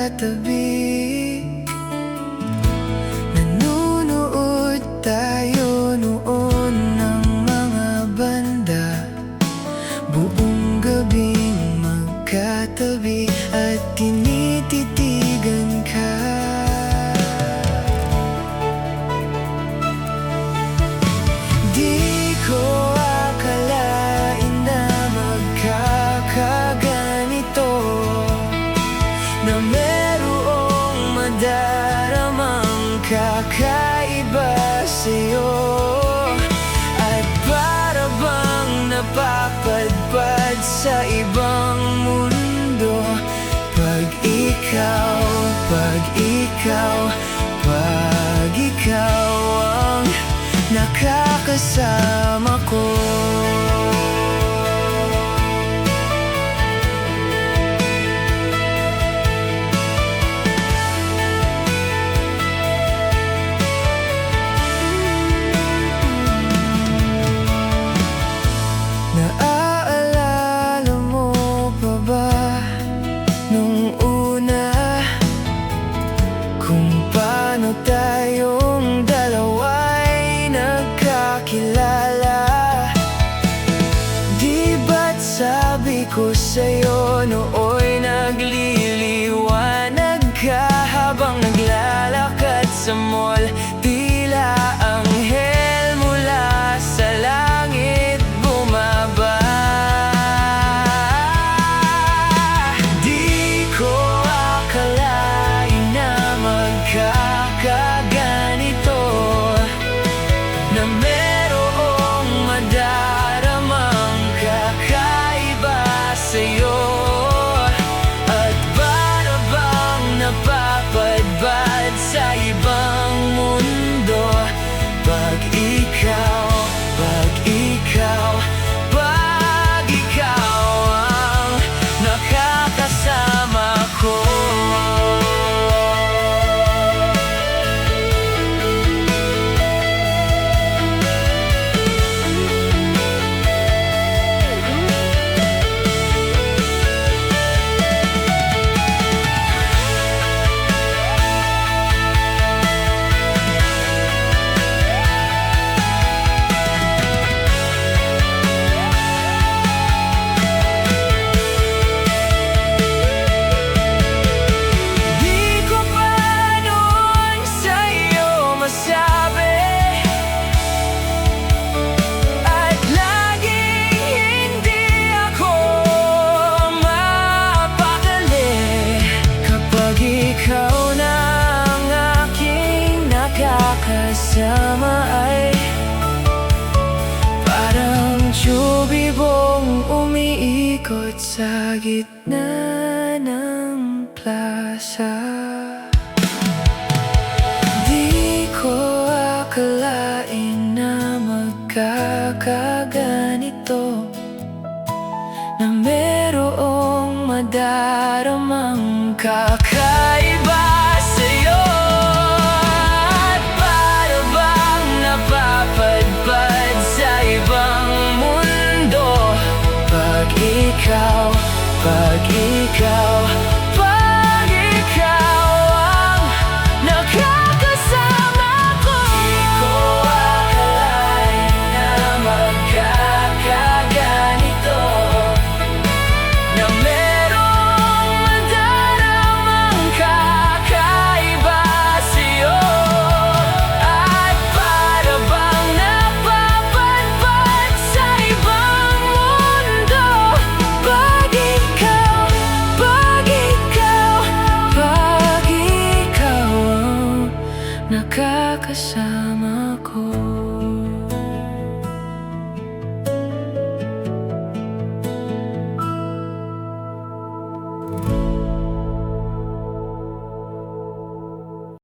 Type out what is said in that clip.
magkatabi. Nanunood tayo noon ng mga banda, buong gabing magkatabi at tinititigan ka. Di ko akalain na magkakaganito, na merong madaramang kakaiba sa'yo. At para bang napapadpad sa ibang mundo, pag ikaw ang nakakasama ko. Naaalala mo pa ba nung una, kung paano tayong dalawa'y nagkakilala? Di ba't sabi ko sa'yo nooy nagliliwanag ka habang naglalakad sa mall? Tila anghel mula sa langit bumaba. Di ko akalain na magkakaganito, na merong madaramang kakaiba sa'yo. At para bang napapadpad sa ibang mundo, pag ikaw ang nakakasama ko. Kasama ay parang tubibong umiikot sa gitna ng plaza. Di ko akalain na magkakaganito, na merong madaramang kakaiba sa'yo. Napapadpad sa ibang mundo, pag ikaw ang nakakasama ko. Di ko akalain na magkakaganito, na merong madaramang kakaiba sa'yo. At para bang napapadpad sa ibang mundo, pag ikaw ang nakakasama ko.